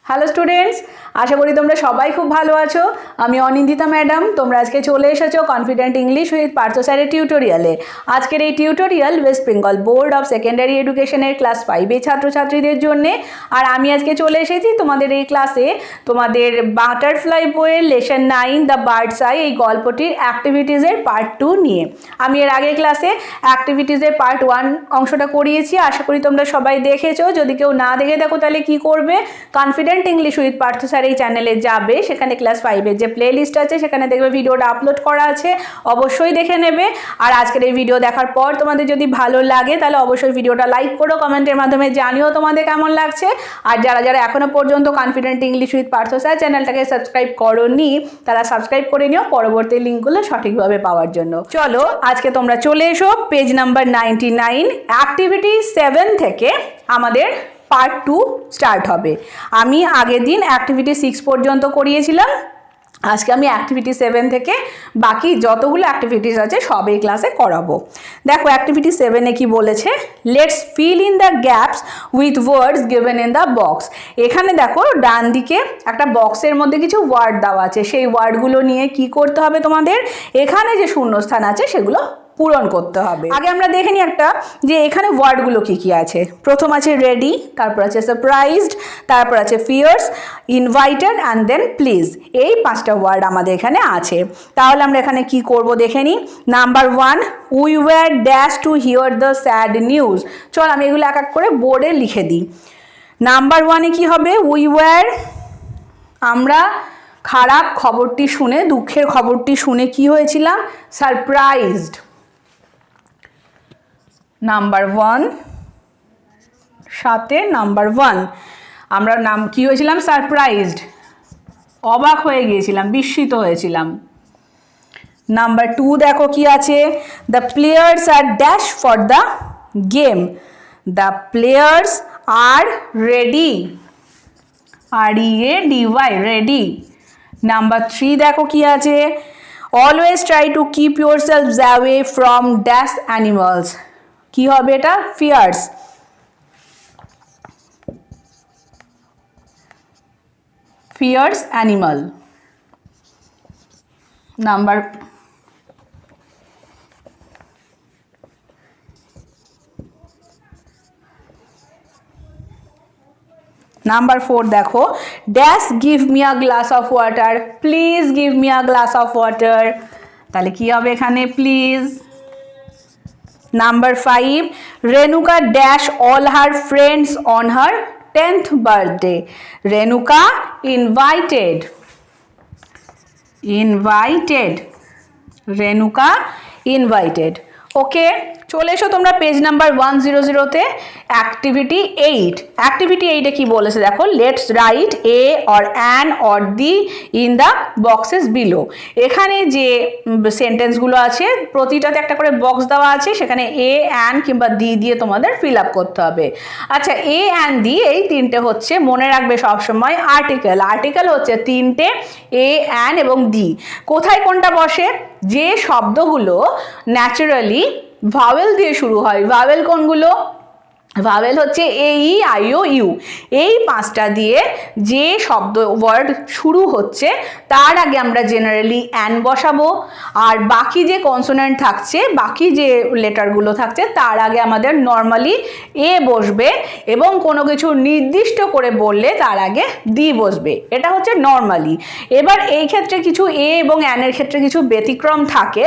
Hello students, আশা করি তোমরা সবাই খুব ভালো আছো। আমি অনিন্দিতা ম্যাডাম। তোমরা আজকে চলে এসেছো কনফিডেন্ট ইংলিশ উইথ পার্থ স্যারের টিউটোরিয়ালে। আজকের এই tutorial West Bengal board of secondary এডুকেশনের ক্লাস 5-এর ছাত্রছাত্রীদের জন্যে। আর আমি আজকে চলে এসেছি তোমাদের এই ক্লাসে তোমাদের বাটারফ্লাই বইয়ের লেসন 9 দ্য বার্ডস আই এই গল্পটির অ্যাক্টিভিটিসের পার্ট 2 নিয়ে। আমি এর আগের ক্লাসে অ্যাক্টিভিটিসের পার্ট 1 অংশটা করিয়েছি, আশা করি তোমরা সবাই দেখেছো। যদি কেউ না দেখে থাকো তাহলে কি করবে, confident English with Partha sir এই চ্যানেলে যাবে, সেখানে ক্লাস 5-এর যে প্লে লিস্ট আছে সেখানে দেখবে ভিডিওটা আপলোড করা আছে, অবশ্যই দেখে নেবে। আর আজকের এই ভিডিও দেখার পর তোমাদের যদি ভালো লাগে তাহলে অবশ্যই ভিডিওটা লাইক করো, কমেন্টের মাধ্যমে জানিও তোমাদের কেমন লাগছে। আর যারা যারা এখনো পর্যন্ত confident English with Partha sir চ্যানেলটাকে সাবস্ক্রাইব করোনি তারা সাবস্ক্রাইব করে নিও পরবর্তী লিঙ্কগুলো সঠিকভাবে পাওয়ার জন্য। চলো আজকে তোমরা চলে এসো পেজ নাম্বার 99, অ্যাক্টিভিটি 7 থেকে আমাদের পার্ট 2 স্টার্ট হবে। আমি আগের দিন অ্যাক্টিভিটি 6 পর্যন্ত করিয়েছিলাম, আজকে আমি অ্যাক্টিভিটি 7 থেকে বাকি যতগুলো অ্যাক্টিভিটিস আছে সব এই ক্লাসে করাবো। দেখো অ্যাক্টিভিটি 7-এ কি বলেছে, let's fill in the gaps with words given in the box. এখানে দেখো ডান দিকে একটা বক্সের মধ্যে কিছু ওয়ার্ড দেওয়া আছে, সেই ওয়ার্ডগুলো নিয়ে কি করতে হবে তোমাদের, এখানে যে শূন্যস্থান আছে সেগুলো পূরণ করতে হবে। আগে আমরা দেখে নিই একটা যে এখানে ওয়ার্ডগুলো কি কি আছে। প্রথম আছে রেডি, তারপর আছে সারপ্রাইজড, তারপর আছে fierce, invited and then please. এই 5টা ওয়ার্ড আমাদের এখানে আছে। তাহলে আমরা এখানে কি করব দেখে নিই। Number 1, we were dash to hear the sad news. চল আমি এগুলো এক এক করে বোর্ডে লিখে দিই। নাম্বার 1-এ কি হবে, উই ওয়ার, আমরা খারাপ খবরটি শুনে, দুঃখের খবরটি শুনে কি হয়েছিলাম, সারপ্রাইজড। নাম্বার 1, সাথে নাম্বার 1 আমরা নাম কি হয়েছিলাম, সারপ্রাইজড, অবাক হয়ে গিয়েছিলাম, বিস্মিত হয়েছিলাম। নাম্বার 2 দেখো কি আছে, the players are dash for the game, the players are ready, READY, ready. Number 3 দেখো কি আছে, always try to keep yourself away from dash animals. কি হবে এটা, fierce. Fierce animal. Number number 4 দেখো, dash give me a glass of water, please give me a glass of water. তাহলে কি হবে এখানে, please. Number 5, Renuka dash all her friends on her 10th birthday. Renuka invited. Renuka invited. Okay, চলে এসো তোমরা page number 100-তে, activity 8। Activity 8-এ কি বলেছে দেখো, let's write a or an or the in the boxes below. এখানে যে সেন্টেন্সগুলো আছে প্রতিটাতে একটা করে বক্স দেওয়া আছে, সেখানে এ, অ্যান কিংবা দি দিয়ে তোমাদের ফিল আপ করতে হবে। আচ্ছা, এ, অ্যান, দি এই 3টে হচ্ছে, মনে রাখবে সবসময়, আর্টিকেল। আর্টিকেল হচ্ছে 3টে, এ, অ্যান এবং দি। কোথায় কোনটা বসে, যে শব্দগুলো ন্যাচারালি ভাওয়েল দিয়ে শুরু হয়। ভাওয়েল কোনগুলো, ভাওয়েল হচ্ছে এ, ই, আই, ও, ইউ। এই 5টা দিয়ে যে শব্দ ওয়ার্ড শুরু হচ্ছে তার আগে আমরা জেনারেলি অ্যান বসাবো, আর বাকি যে কনসোনেন্ট থাকছে, বাকি যে লেটারগুলো থাকছে তার আগে আমাদের নর্মালি এ বসবে, এবং কোনো কিছু নির্দিষ্ট করে বললে তার আগে দি বসবে। এটা হচ্ছে নর্মালি। এবার এই ক্ষেত্রে কিছু এ এবং অ্যানের ক্ষেত্রে কিছু ব্যতিক্রম থাকে।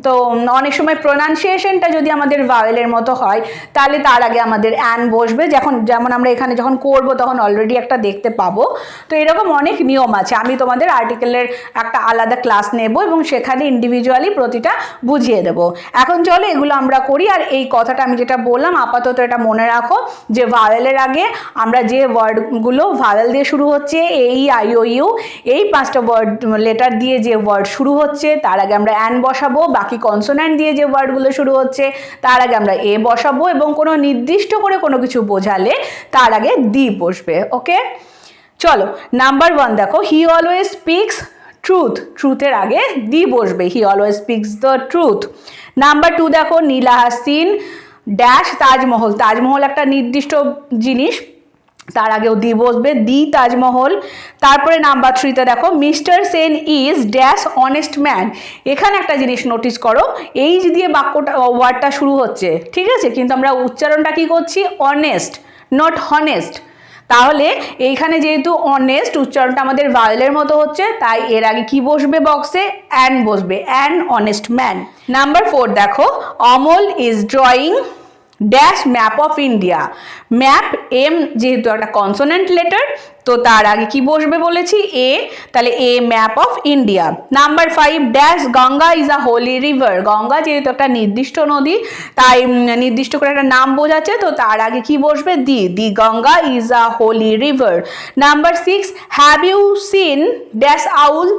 তো অনেক সময় প্রোনাউন্সিয়েশনটা যদি আমাদের ভাওয়েলের মতো হয় তাহলে তার আগে আমাদের অ্যান বসবে, যেমন আমরা এখানে যখন করব তখন অলরেডি একটা দেখতে পাবো। তো এরকম অনেক নিয়ম আছে, আমি তোমাদের আর্টিকেলের একটা আলাদা ক্লাস নেব এবং সেখানে ইন্ডিভিজুয়ালি প্রতিটা বুঝিয়ে দেব। এখন চলো এগুলো আমরা করি। আর এই কথাটা আমি যেটা বললাম আপাতত এটা মনে রাখো যে ভাওয়েলের আগে আমরা যে ওয়ার্ডগুলো ভাওয়েল দিয়ে শুরু হচ্ছে, এ, ই, আই, ও, ইউ, এই 5টা ওয়ার্ড লেটার দিয়ে যে ওয়ার্ড শুরু হচ্ছে তার আগে আমরা অ্যান বসাবো, বাকি কনসোনেন্ট দিয়ে যে ওয়ার্ডগুলো শুরু হচ্ছে তার আগে আমরা এ বসাবো, এবং কোনো নির্দিষ্ট করে কোনো কিছু বোঝালে তার আগে দি বসবে। ওকে, চলো নাম্বার 1 দেখো, হি অলওয়েজ স্পিক্স ট্রুথ, ট্রুথের আগে দি বসবে, he always speaks the truth. Number 2 দেখো, নীলা হাস সিন ড্যাশ তাজমহল, তাজমহল একটা নির্দিষ্ট জিনিস, তার আগেও দি বসবে, দি তাজমহল। তারপরে নাম্বার 3তে দেখো mister Sen is dash honest man. এখানে একটা জিনিস নোটিস করো, এইচ দিয়ে বাক্যটা ওয়ার্ডটা শুরু হচ্ছে, ঠিক আছে, কিন্তু আমরা উচ্চারণটা কি করছি, অনেস্ট, নট হনেস্ট। তাহলে এইখানে যেহেতু অনেস্ট উচ্চারণটা আমাদের ভাওয়েলের মতো হচ্ছে, তাই এর আগে কি বসবে বক্সে, অ্যান বসবে, অ্যান অনেস্ট ম্যান। নাম্বার 4 দেখো Amal is drawing dash map of India. Map, M যেহেতু একটা কনসোনেন্ট লেটার, তো তার আগে কি বসবে বলেছি, এ, তাহলে a map of India. Number 5 dash Ganga is a holy river. Ganga যেহেতু একটা নির্দিষ্ট নদী, তাই নির্দিষ্ট করে একটা নাম বোঝাচ্ছে, তো তার আগে কি বসবে, the, the Ganga is a holy river. Number 6 have you seen dash owl.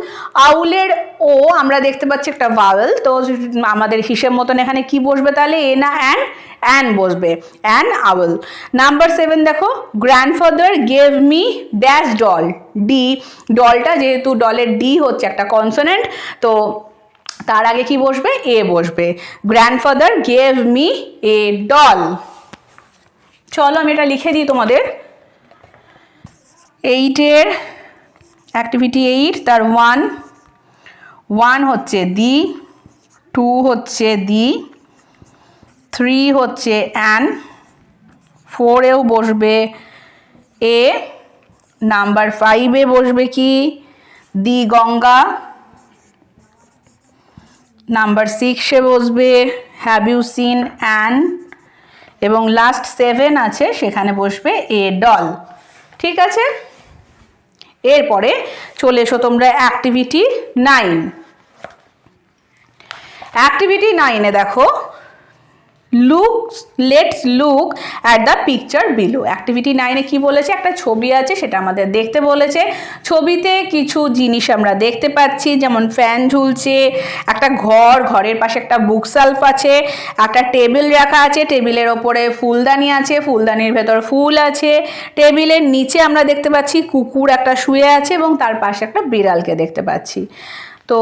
আউলের ও আমরা দেখতে পাচ্ছি একটা ভাওয়েল, তো আমাদের হিসেব মতন এখানে কি বসবে তাহলে, এ না অ্যান, অ্যান বসবে, অ্যান আউল। নাম্বার 7 দেখো grandfather gave me dash doll. D, ডলটা যেহেতু ডলের ডি হচ্ছে একটা কনসোনেন্ট, তো তার আগে কি বসবে, এ বসবে। Grandfather gave me a doll. চলো আমি এটা লিখে দিই তোমাদের। 8-এর অ্যাক্টিভিটি 8 তার 1 হচ্ছে দি, 2 হচ্ছে দি, 3 হচ্ছে অ্যান, 4এও বসবে এ, নাম্বার 5-এ বসবে কি, দি গঙ্গা, নাম্বার 6-এ বসবে হ্যাভ ইউ সিন অ্যান, এবং লাস্ট 7 আছে সেখানে বসবে এ ডল। ঠিক আছে, এরপরে চলে এসো তোমরা অ্যাক্টিভিটি 9। অ্যাক্টিভিটি 9-এ দেখো let's look at the picture below. Activity 9-এ কি বলেছে, একটা ছবি আছে সেটা আমাদের দেখতে বলেছে। ছবিতে কিছু জিনিস আমরা দেখতে পাচ্ছি, যেমন ফ্যান ঝুলছে, একটা ঘরের পাশে একটা বুক সেলফ আছে, একটা টেবিল রাখা আছে, টেবিলের ওপরে ফুলদানি আছে, ফুলদানির ভেতর ফুল আছে, টেবিলের নিচে আমরা দেখতে পাচ্ছি কুকুর একটা শুয়ে আছে এবং তার পাশে একটা বিড়ালকে দেখতে পাচ্ছি। তো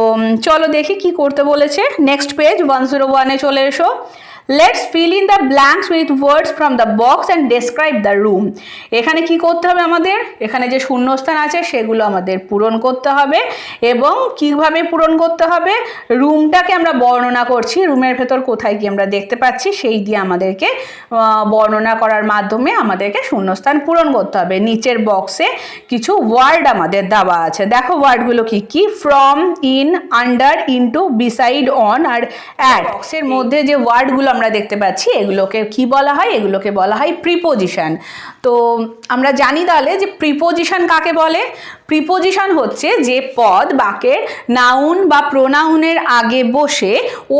চলো দেখি কি করতে বলেছে। নেক্সট পেজ 101-এ চলে এসো। Let's fill in the blanks with words from the box and describe the room. এখানে কি করতে হবে আমাদের, এখানে যে শূন্যস্থান আছে সেগুলো আমাদের পূরণ করতে হবে, এবং কিভাবে পূরণ করতে হবে, রুমটাকে আমরা বর্ণনা করছি, রুমের ভেতর কোথায় কি আমরা দেখতে পাচ্ছি সেই দিয়ে আমাদেরকে বর্ণনা করার মাধ্যমে আমাদেরকে শূন্যস্থান পূরণ করতে হবে। নিচের বক্সে কিছু ওয়ার্ড আমাদের দেওয়া আছে, দেখো ওয়ার্ডগুলো কি কি, from, in, under, into, beside, on আর অ্যাট। বক্সের মধ্যে যে ওয়ার্ডগুলো আমরা দেখতে পাচ্ছি এগুলোকে কি বলা হয়, এগুলোকে বলা হয় প্রিপোজিশন। তো আমরা জানি তাহলে যে প্রিপোজিশন কাকে বলে। প্রিপোজিশন হচ্ছে যে পদ বাক্যের নাউন বা প্রোনাউনের আগে বসে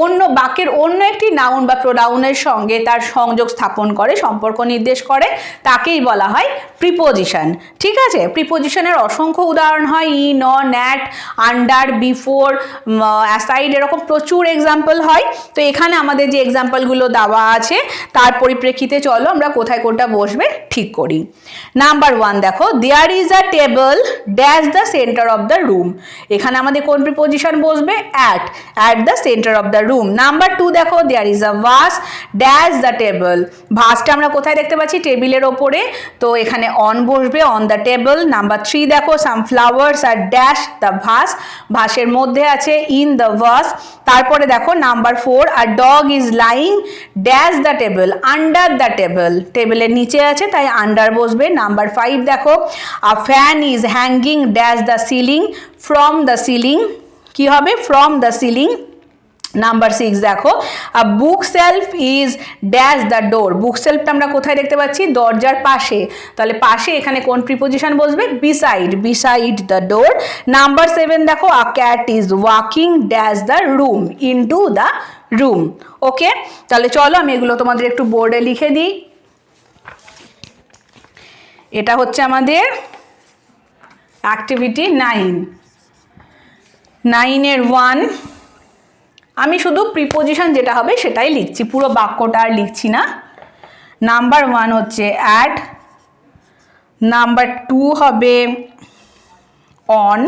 অন্য বাক্যের অন্য একটি নাউন বা প্রোনাউনের সঙ্গে তার সংযোগ স্থাপন করে, সম্পর্ক নির্দেশ করে, তাকেই বলা হয় প্রিপোজিশন। ঠিক আছে, প্রিপোজিশনের অসংখ্য উদাহরণ হয়, in, on, at, under, before, aside, এরকম প্রচুর এক্সাম্পল হয়। তো এখানে আমাদের যে এক্সাম্পলগুলো দেওয়া আছে তার পরিপ্রেক্ষিতে চলো আমরা কোথায় কোনটা বসবে ঠিক করি। নাম্বার 1 দেখো there is a table dash the centre of the room. এখানে আমাদের কোন প্রিপোজিশন বসবে, at the centre of the room. Number 2 দেখো there is a vase dash the table. ভাসটা আমরা কোথায় দেখতে পাচ্ছি, টেবিলের ওপরে, তো এখানে অন বসবে, অন দ্য টেবল। নাম্বার 3 দেখো some flowers are dash the vase. ভাসের মধ্যে আছে, ইন দ্য ভাস। তারপরে দেখো নাম্বার 4 আর dog is lying dash the table, under the table. টেবিলের নিচে আছে তাই আন্ডার বসবে। নাম্বার 5 দেখো a fan is hanging dash the ceiling, from the ceiling, কি হবে, ফ্রম দ্য সিলিং। নাম্বার 6 দেখো a book shelf is dash the door. Book সেলফটা আমরা কোথায় দেখতে পাচ্ছি, দরজার পাশে, তাহলে পাশে এখানে কোন প্রিপোজিশন বসবে, বিসাইড দ্য ডোর। নাম্বার 7 দেখো a cat is walking dash the room, into the room. Okay, তাহলে চলো আমি এগুলো তোমাদের একটু বোর্ডে লিখে দিই। এটা হচ্ছে আমাদের অ্যাক্টিভিটি 9-এর 1। আমি শুধু প্রিপোজিশন যেটা হবে সেটাই লিখছি, পুরো বাক্যটা আর লিখছি না। নাম্বার 1 হচ্ছে অ্যাট, নাম্বার 2 হবে অন,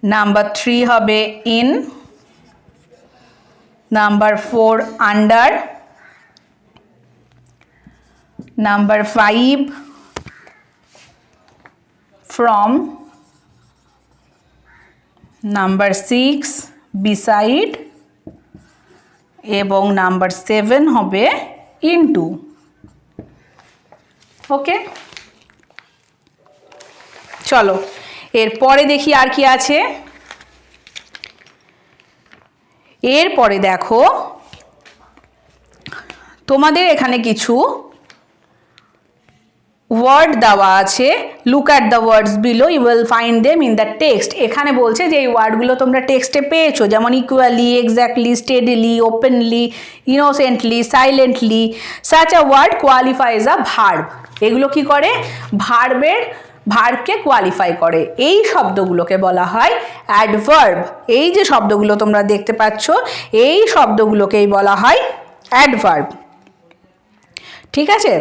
নাম্বার 3 হবে in, number 4 under, number 5 from, number 6 beside এবং নাম্বার 7 হবে into। ওকে, চলো এরপরে দেখি আর কি আছে। এরপরে দেখো তোমাদের এখানে কিছু ওয়ার্ড দেওয়া আছে। Look at the words below, you will find them in the text. এখানে বলছে যে এই ওয়ার্ডগুলো তোমরা টেক্সটে পেয়েছো, যেমন equally, exactly, steadily, openly, innocently, silently. Such a word qualifies a verb. এগুলো কি করে? ভার্বকে কোয়ালিফাই করে। এই শব্দগুলোকে বলা হয় অ্যাডভার্ব। এই যে শব্দগুলো তোমরা দেখতে পাচ্ছ, এই শব্দগুলোকেই বলা হয় অ্যাডভার্ব। ঠিক আছে?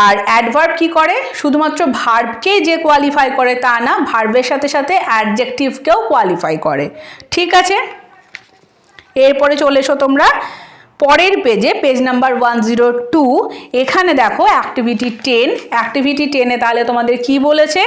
আর অ্যাডভার্ব কি করে? শুধুমাত্র ভার্বকে যে কোয়ালিফাই করে তা না, ভার্বের সাথে সাথে অ্যাডজেক্টিভকেও কোয়ালিফাই করে। ঠিক আছে, এরপরে চলে এসো তোমরা পরের পেজে, পেজ নাম্বার 102। এখানে দেখো অ্যাক্টিভিটি 10। অ্যাক্টিভিটি 10-এ তাহলে তোমাদের কি বলেছে?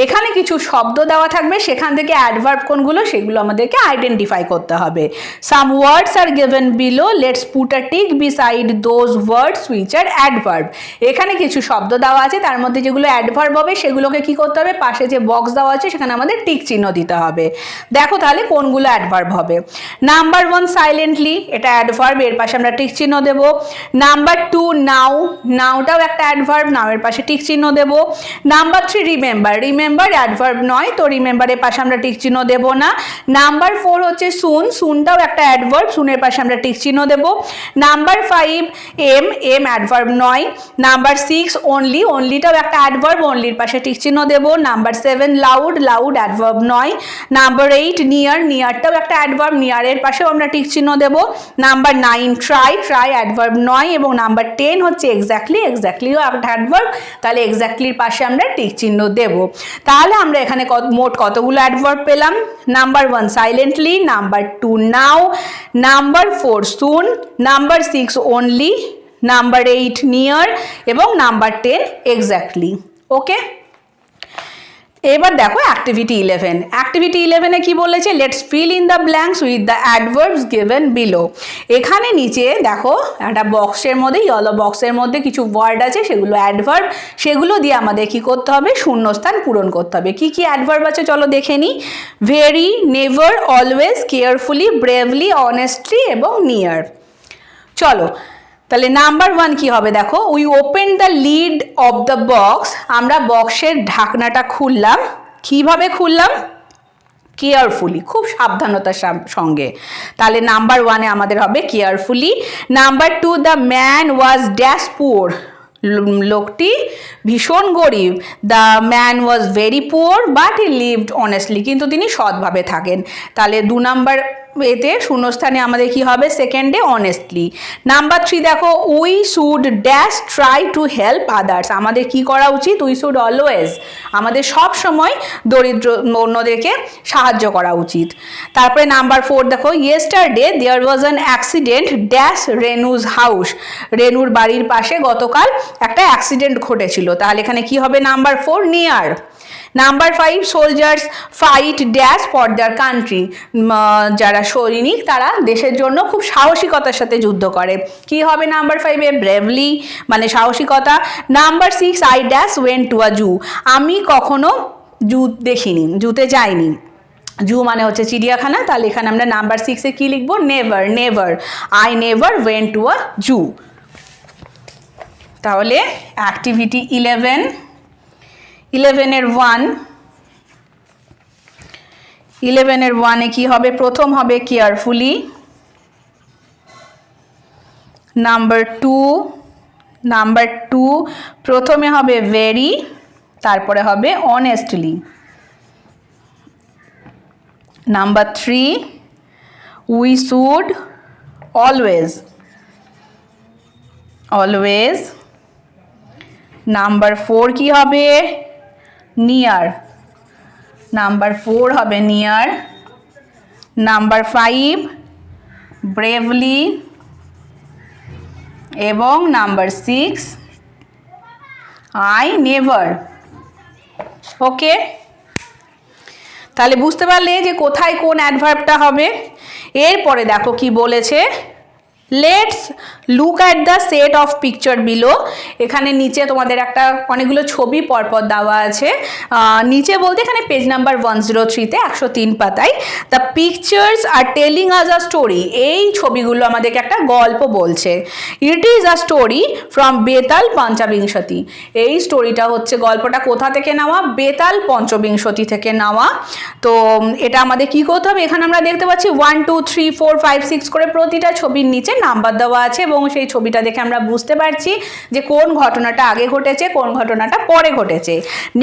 এখানে কিছু শব্দ দেওয়া থাকবে, সেখান থেকে অ্যাডভার্ব কোনগুলো সেগুলো আমাদেরকে আইডেন্টিফাই করতে হবে। Some words are given below, let's put a tick beside those words which are adverb. এখানে কিছু শব্দ দেওয়া আছে, তার মধ্যে যেগুলো অ্যাডভার্ব হবে সেগুলোকে কি করতে হবে? পাশে যে বক্স দেওয়া আছে সেখানে আমাদের টিক চিহ্ন দিতে হবে। দেখো তাহলে কোনগুলো অ্যাডভার্ব হবে। নাম্বার 1 সাইলেন্টলি, এটা অ্যাডভার্ব, এর পাশে আমরা টিক চিহ্ন দেব। নাম্বার 2 নাও, নাওটাও একটা অ্যাডভার্ব, নাওয়ের পাশে টিক চিহ্ন দেব। নাম্বার 3 রিমেম্বার, রিমেম্বার অ্যাডভার্ব নয়, তো রিমেম্বারের পাশে আমরা টিক চিহ্ন দেব না। নাম্বার 4 হচ্ছে সুন, সুনটাও একটা অ্যাডভার্ব, সুনের পাশে আমরা টিক চিহ্ন দেব। নাম্বার 5 এম, এম অ্যাডভার্ব নয়। নাম্বার 6 অনলি, অনলিটাও একটা অ্যাডভার্ব, অনলির পাশে টিক চিহ্ন দেব। নাম্বার 7 লাউড, লাউড অ্যাডভার্ব নয়। নাম্বার 8 নিয়ার, নিয়ারটাও একটা অ্যাডভার্ব, নিয়ারের পাশেও আমরা টিক চিহ্ন দেব। নাম্বার 9 ট্রাই, ট্রাই অ্যাডভার্ব নয়। এবং নাম্বার 10 হচ্ছে এক্স্যাক্টলি, এক্স্যাক্টলিও একটা অ্যাডভার্ব, তাহলে এক্স্যাক্টলির পাশে আমরা টিক চিহ্ন দেব। তাহলে আমরা এখানে মোট কতগুলো অ্যাডভার্ব পেলাম? নাম্বার 1 সাইলেন্টলি, নাম্বার 2 নাও, নাম্বার 4 সুন, নাম্বার 6 অনলি, নাম্বার 8 নিয়ার এবং নাম্বার 10 এক্স্যাক্টলি। ওকে, এবার দেখো অ্যাক্টিভিটি 11। অ্যাক্টিভিটি 11-এ কি বলেছে? Let's fill in the blanks with the adverbs given below. এখানে নিচে দেখো একটা বক্সের মধ্যে, ইয়েলো বক্সের মধ্যে কিছু ওয়ার্ড আছে, সেগুলো অ্যাডভার্ব, সেগুলো দিয়ে আমাদের কি করতে হবে? শূন্যস্থান পূরণ করতে হবে। কি কি অ্যাডভার্ব আছে চলো দেখে নিই। Very, never, always, carefully, bravely, honestly এবং নিয়ার। চলো তাহলে নাম্বার 1 কি হবে? দেখো, we open the lead of the box, আমরা বক্সের ঢাকনাটা খুললাম। কিভাবে খুললাম? কেয়ারফুলি, খুব সাবধানতার সঙ্গে। তাহলে নাম্বার 1-এ আমাদের হবে carefully. Number 2 the man was dash poor, লোকটি ভীষণ গরিব। The man was very poor but he lived honestly, কিন্তু তিনি সৎভাবে থাকেন। তাহলে 2 নাম্বার এতে শূন্যস্থানে আমাদের কি হবে? সেকেন্ডে অনেস্টলি। নাম্বার 3 দেখো, we should dash try to help others, আমাদের কি করা উচিত? উই শুড অলওয়েজ, আমাদের সব সময় দরিদ্র অন্যদেরকে সাহায্য করা উচিত। তারপরে নাম্বার 4 দেখো, yesterday there was an accident dash Renu's house, রেনুর বাড়ির পাশে গতকাল একটা অ্যাক্সিডেন্ট ঘটেছিল। তাহলে এখানে কি হবে? Number 4 near. Number 5 soldiers fight dash for their country, যারা সৈনিক তারা দেশের জন্য খুব সাহসিকতার সাথে যুদ্ধ করে। কি হবে নাম্বার 5-এ? ব্রেভলি মানে সাহসিকতা। Number 6 I dash went to a zoo, আমি কখনো জু দেখিনি, জুতে যাইনি। জু মানে হচ্ছে চিড়িয়াখানা, তাহলে এখানে আমরা নাম্বার 6-এ কি লিখবো? Never, never, I never went to a zoo. তাহলে অ্যাক্টিভিটি 11-এর 1, 11-এর 1-এ কি হবে? প্রথম হবে কেয়ারফুলি। নাম্বার 2 প্রথমে হবে ভেরি, তারপরে হবে honestly. Number 3 we should always, always. Number 4 কি হবে? নিয়ার, নাম্বার 4 হবে নিয়ার। নাম্বার 5 ব্রেভলি এবং নাম্বার 6 আই নেভার। ওকে, তাহলে বুঝতে পারলে যে কোথায় কোন অ্যাডভার্বটা হবে। এরপরে দেখো কি বলেছে, let's look at the set of picture below. এখানে নিচে তোমাদের একটা অনেকগুলো ছবি পরপর দেওয়া আছে, নিচে বলতে এখানে পেজ নাম্বার 103-তে 103 পাতায়। The pictures are telling us a story, এই ছবিগুলো আমাদেরকে একটা গল্প বলছে। It is a story from Betal Panchabingshati, এই স্টোরিটা হচ্ছে, গল্পটা কোথা থেকে নেওয়া, বেতাল পঞ্চবিংশতি থেকে নেওয়া। তো এটা আমাদের কি করতে হবে, এখানে আমরা দেখতে পাচ্ছি 1 2 3 4 5 6 করে প্রতিটা ছবির নিচে নাম্বার দেওয়া আছে এবং সেই ছবিটা দেখে আমরা বুঝতে পারছি যে কোন ঘটনাটা আগে ঘটেছে, কোন ঘটনাটা পরে ঘটেছে।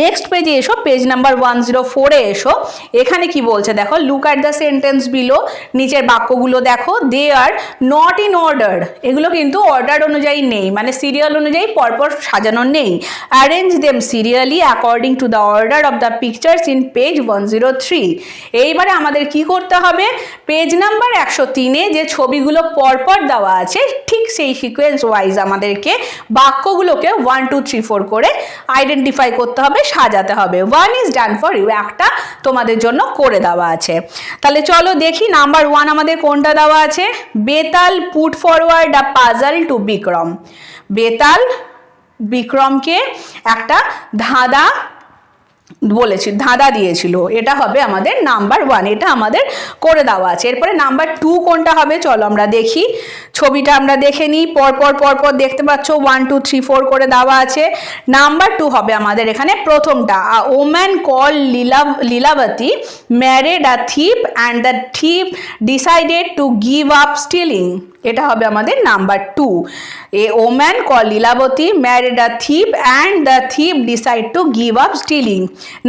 নেক্সট পেজে এসো, পেজ নাম্বার 104-এ এসো। এখানে কি বলছে দেখো, look at the sentence below, নিচের বাক্যগুলো দেখো। দে আর নট ইন অর্ডার, এগুলো কিন্তু অর্ডার অনুযায়ী নেই, মানে সিরিয়াল অনুযায়ী পরপর সাজানো নেই। Arrange them serially according to the order of the pictures in page 103। এইবারে আমাদের কি করতে হবে, পেজ নাম্বার 103-এ যে ছবিগুলো পরপর দেওয়া আছে ঠিক সেই সিকোয়েন্স ওয়াইজ আমাদেরকে বাক্যগুলোকে 1 2 3 4 করে আইডেন্টিফাই করতে হবে, সাজাতে হবে। 1 ইজ ডান ফর ইউ, একটা তোমাদের জন্য করে দেওয়া আছে। তাহলে চলো দেখি নাম্বার 1 আমাদের কোনটা দেওয়া আছে। বেতাল পুট ফরওয়ার্ড আ পাজল টু বিক্রম, বেতাল বিক্রমকে একটা ধাঁধা বলেছি, ধাঁধা দিয়েছিল, এটা হবে আমাদের নাম্বার 1, এটা আমাদের করে দেওয়া আছে। এরপরে নাম্বার 2 কোনটা হবে চলো আমরা দেখি, ছবিটা আমরা দেখে নিই। পরপর দেখতে পাচ্ছ 1 2 3 4 করে দেওয়া আছে। নাম্বার 2 হবে আমাদের এখানে প্রথমটা, a woman call Lilavati married a thief and the thief decided to give up stealing, এটা হবে আমাদের number 2। A woman call Lilavati married a thief and the thief decide to give up stealing.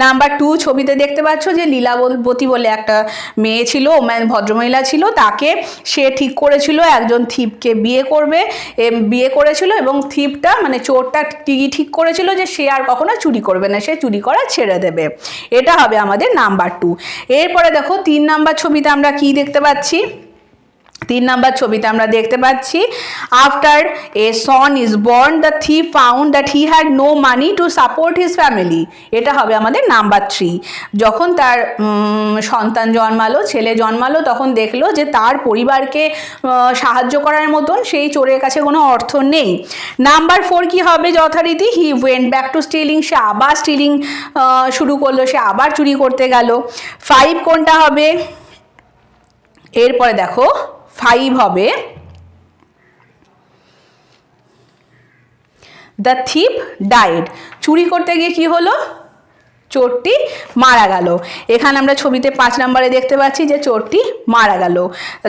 Number 2 ছবিতে দেখতে পাচ্ছ যে লীলাবতী বলে একটা মেয়ে ছিল, ওম্যান ভদ্রমহিলা ছিল, তাকে সে ঠিক করেছিল একজন থিপকে বিয়ে করেছিল এবং থিপটা মানে চোরটা ঠিক করেছিল যে সে আর কখনো চুরি করবে না, সে চুরি করা ছেড়ে দেবে। এটা হবে আমাদের নাম্বার 2। এরপরে দেখো 3 নাম্বার ছবিতে আমরা কি দেখতে পাচ্ছি, 3 নাম্বার ছবিতে আমরা দেখতে পাচ্ছি after a son is born the thief found that he had no money to support his family, এটা হবে আমাদের নাম্বার 3। যখন তার সন্তান জন্মালো, ছেলে জন্মালো, তখন দেখলো যে তার পরিবারকে সাহায্য করার মতন সেই চোরের কাছে কোনো অর্থ নেই। নাম্বার 4 কি হবে যথারীতি, he went back to stealing, সে আবার স্টিলিং শুরু করলো, সে আবার চুরি করতে গেল। 5 কোনটা হবে, এরপরে দেখো 5 হবে দ্য থিপ ডাইড, চুরি করতে গিয়ে কি হলো, চোরটি মারা গেল। এখানে আমরা ছবিতে 5 নম্বরে দেখতে পাচ্ছি যে চোরটি মারা গেল।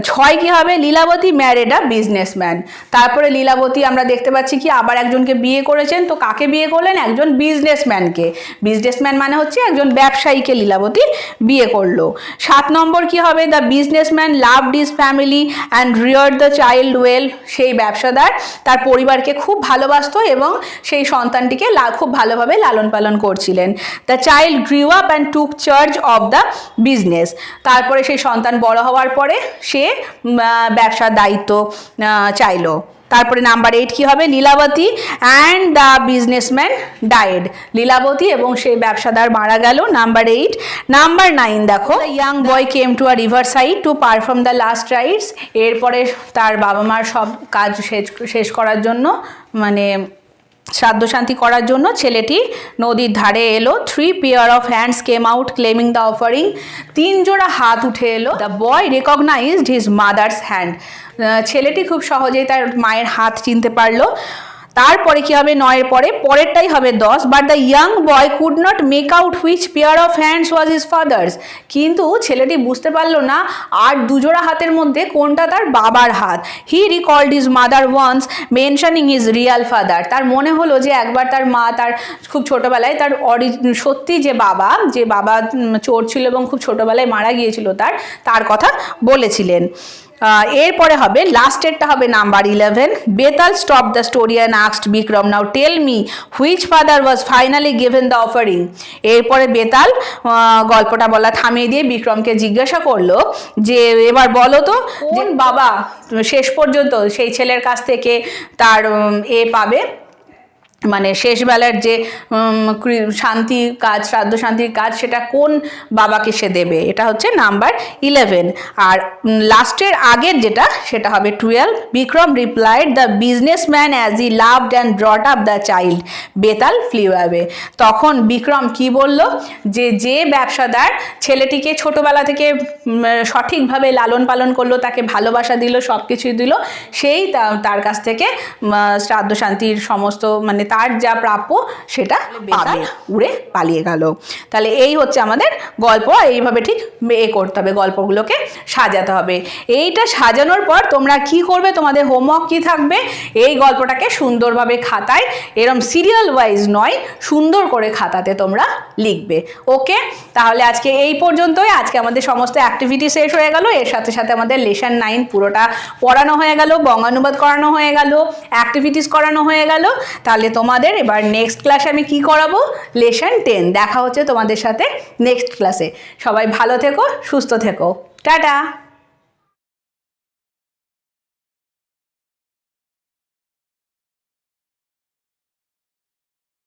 6 কি হবে, লীলাবতী ম্যারিড আ বিজনেসম্যান, তারপরে লীলাবতী আমরা দেখতে পাচ্ছি কি আবার একজনকে বিয়ে করেছেন, তো কাকে বিয়ে করলেন, একজন বিজনেসম্যানকে, বিজনেসম্যান মানে হচ্ছে একজন ব্যবসায়ীকে লীলাবতী বিয়ে করলো। 7 নম্বর কি হবে, the businessman loved his family and reared the child well, সেই ব্যবসাদার তার পরিবারকে খুব ভালোবাসতো এবং সেই সন্তানটিকে খুব ভালোভাবে লালন পালন করছিলেন। The child grew up and took charge of the business, তারপরে সেই সন্তান বড় হওয়ার পরে সে ব্যবসার দায়িত্ব চাইলো। তারপরে নাম্বার 8 কি হবে, Lilavati and the businessman died, Lilavati এবং সেই ব্যবসাদার মারা গেল। নাম্বার 8। নাম্বার 9 দেখো, young boy came to a river side to perform the last rights, এরপরে তার বাবা মার সব কাজ শেষ করার জন্য, মানে শ্রাদ্ধ শান্তি করার জন্য ছেলেটি নদীর ধারে এলো। 3 pair of hands came out claiming the offering, 3 জোড়া হাত উঠে এলো। The boy recognised his mother's hand, ছেলেটি খুব সহজেই তার মায়ের হাত চিনতে পারলো। তারপরে কি হবে, 9-এর পরেরটাই হবে 10। But the young boy could not make out which pair of hands was his father's, কিন্তু ছেলেটি বুঝতে পারলো না আর 2 জোড়া হাতের মধ্যে কোনটা তার বাবার হাত। He recalled his mother once mentioning his real father, তার মনে হলো যে একবার তার মা তার খুব ছোটোবেলায় তার সত্যি যে বাবা চোর ছিল এবং খুব ছোটোবেলায় মারা গিয়েছিল তার কথা বলেছিলেন। এরপরে হবে লাস্টেরটা হবে number 11। Betaal stop the story and asked Vikram, now tell me which father was finally given the offering, এরপরে বেতাল গল্পটা বলা থামিয়ে দিয়ে বিক্রমকে জিজ্ঞাসা করলো যে এবার বলো তো কোন বাবা শেষ পর্যন্ত সেই ছেলের কাছ থেকে তার পাবে, মানে শেষবেলার যে শান্তি কাজ, শ্রাদ্ধ শান্তির কাজ, সেটা কোন বাবাকে সে দেবে, এটা হচ্ছে নাম্বার 11। আর লাস্টের আগের যেটা সেটা হবে 12। Vikram replied the businessman as he loved and brought up the child Betaal flew away. তখন বিক্রম কি বলল, যে ব্যবসাদার ছেলেটিকে ছোটবেলা থেকে সঠিকভাবে লালন পালন করলো, তাকে ভালোবাসা দিল, সব কিছুই দিল, সেই তার কাছ থেকে শ্রাদ্ধ শান্তির সমস্ত মানে তার যা প্রাপ্য সেটা পাবে, উড়ে পালিয়ে গেল। তাহলে এই হচ্ছে আমাদের গল্প। এইভাবে ঠিক করতে হবে, গল্পগুলোকে সাজাতে হবে। এইটা সাজানোর পর তোমরা কি করবে, তোমাদের হোমওয়ার্ক কি থাকবে, এই গল্পটাকে সুন্দরভাবে খাতায়, এরম সিরিয়াল ওয়াইজ নয়, সুন্দর করে খাতাতে তোমরা লিখবে। ওকে, তাহলে আজকে এই পর্যন্তই। আজকে আমাদের সমস্ত অ্যাক্টিভিটি শেষ হয়ে গেল, এর সাথে সাথে আমাদের লেসন 9 পুরোটা পড়ানো হয়ে গেল, বঙ্গানুবাদ করানো হয়ে গেল, অ্যাক্টিভিটিস করানো হয়ে গেল। তাহলে তোমাদের এবার নেক্সট ক্লাসে আমি কি করাবো, লেসন 10। দেখা হচ্ছে তোমাদের সাথে নেক্সট ক্লাসে। সবাই ভালো থেকো, সুস্থ থেকো, টাটা।